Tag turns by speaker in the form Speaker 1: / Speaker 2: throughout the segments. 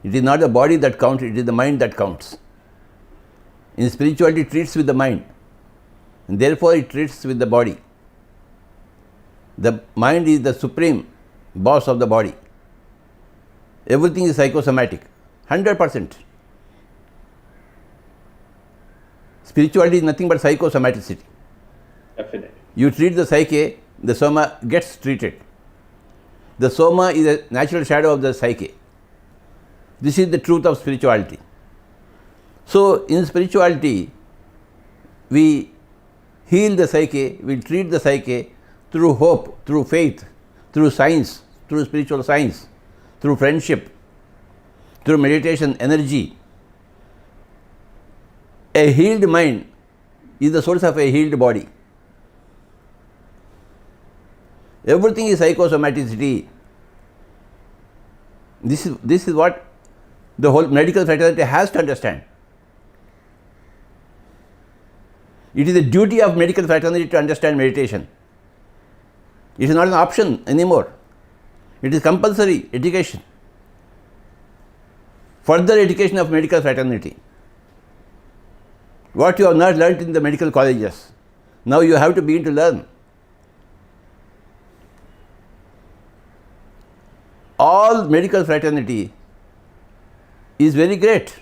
Speaker 1: It is not the body that counts, it is the mind that counts. In spirituality, it treats with the mind, and therefore it treats with the body. The mind is the supreme boss of the body. Everything is psychosomatic, 100%. Spirituality is nothing but psychosomaticity.
Speaker 2: Definitely.
Speaker 1: You treat the psyche, the soma gets treated. The soma is a natural shadow of the psyche. This is the truth of spirituality. So, in spirituality, we heal the psyche, we treat the psyche through hope, through faith, through science, through spiritual science, through friendship, through meditation, energy. A healed mind is the source of a healed body. Everything is psychosomaticity. This is what the whole medical fraternity has to understand. It is the duty of medical fraternity to understand meditation. It is not an option anymore. It is compulsory education. Further education of medical fraternity. What you have not learnt in the medical colleges, now you have to begin to learn. All medical fraternity is very great,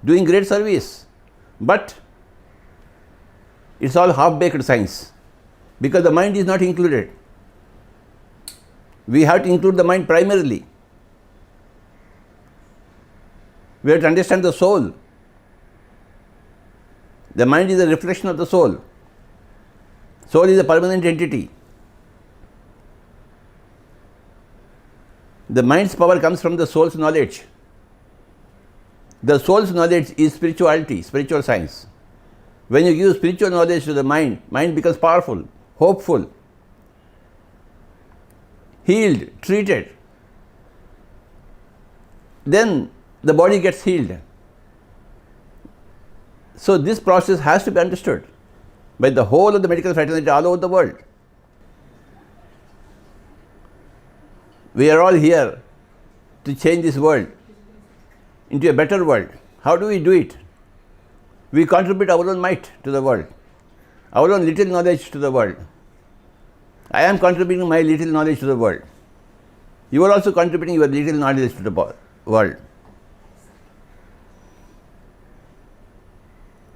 Speaker 1: doing great service, but it's all half-baked science, because the mind is not included. We have to include the mind primarily. We have to understand the soul. The mind is a reflection of the soul. Soul is a permanent entity. The mind's power comes from the soul's knowledge. The soul's knowledge is spirituality, spiritual science. When you give spiritual knowledge to the mind, mind becomes powerful, hopeful, healed, treated. Then the body gets healed. So this process has to be understood by the whole of the medical fraternity all over the world. We are all here to change this world into a better world. How do we do it? We contribute our own might to the world, our own little knowledge to the world. I am contributing my little knowledge to the world. You are also contributing your little knowledge to the world.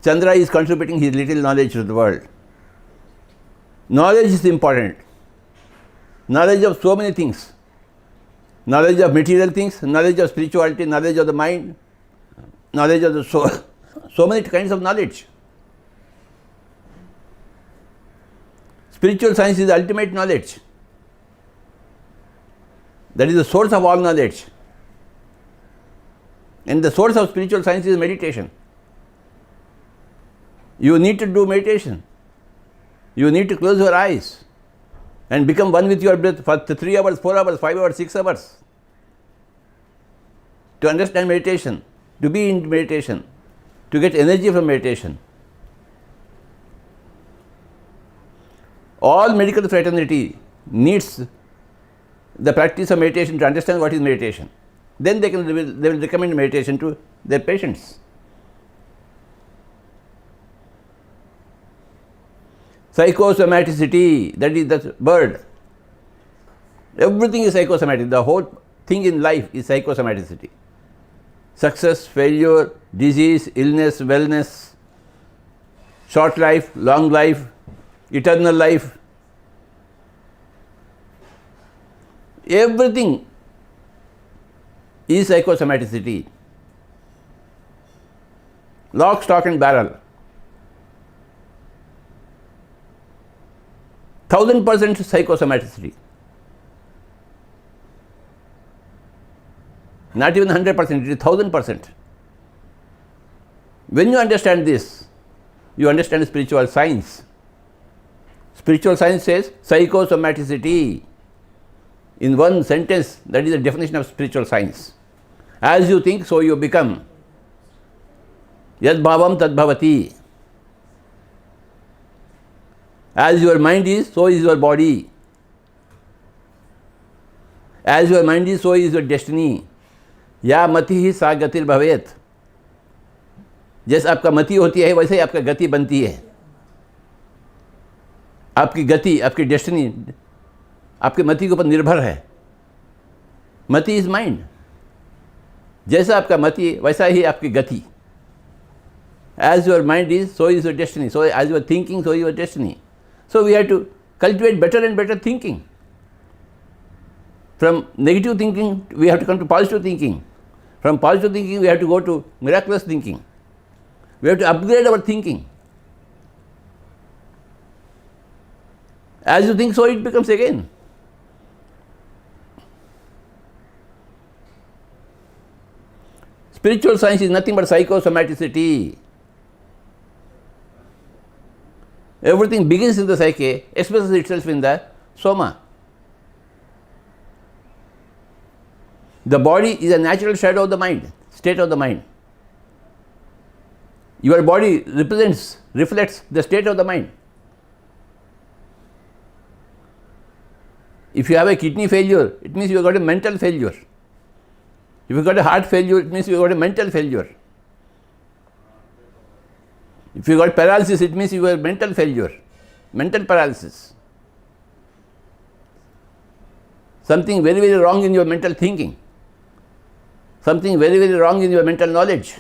Speaker 1: Chandra is contributing his little knowledge to the world. Knowledge is important. Knowledge of so many things. Knowledge of material things, knowledge of spirituality, knowledge of the mind, knowledge of the soul. So many kinds of knowledge. Spiritual science is the ultimate knowledge. That is the source of all knowledge. And the source of spiritual science is meditation. You need to do meditation. You need to close your eyes and become one with your breath for 3 hours, 4 hours, 5 hours, 6 hours. To understand meditation, to be in meditation, to get energy from meditation. All medical fraternity needs the practice of meditation to understand what is meditation. Then they will recommend meditation to their patients. Psychosomaticity, that is the word. Everything is psychosomatic. The whole thing in life is psychosomaticity. Success, failure, disease, illness, wellness, short life, long life, eternal life. Everything is psychosomaticity. Lock, stock and barrel. 1000% psychosomaticity. Not even 100%, it is 1000%. When you understand this, you understand spiritual science. Spiritual science says psychosomaticity. In one sentence, that is the definition of spiritual science. As you think, so you become. Yad bhavam tad bhavati. As your mind is, so is your body. As your mind is, so is your destiny. या मति ही सा गतिर्भवेत्, जैसे आपका मति होती है वैसे ही आपका गति बनती है। आपकी गति, आपकी डेस्टिनी आपके मति के ऊपर निर्भर है। मति इज माइंड, जैसा आपका मति वैसा ही आपकी गति। As your mind is, so is your destiny. So as you are thinking, so is your destiny. So we have to cultivate better and better thinking. From negative thinking, we have to come to positive thinking. From positive thinking, we have to go to miraculous thinking. We have to upgrade our thinking. As you think, so it becomes again. Spiritual science is nothing but psychosomaticity. Everything begins in the psyche, expresses itself in the soma. The body is a natural shadow of the mind, state of the mind. Your body reflects the state of the mind. If you have a kidney failure, it means you have got a mental failure. If you got a heart failure, it means you have got a mental failure. If you got paralysis, it means you have mental failure, mental paralysis. Something very, very wrong in your mental thinking. Something very, very wrong in your mental knowledge.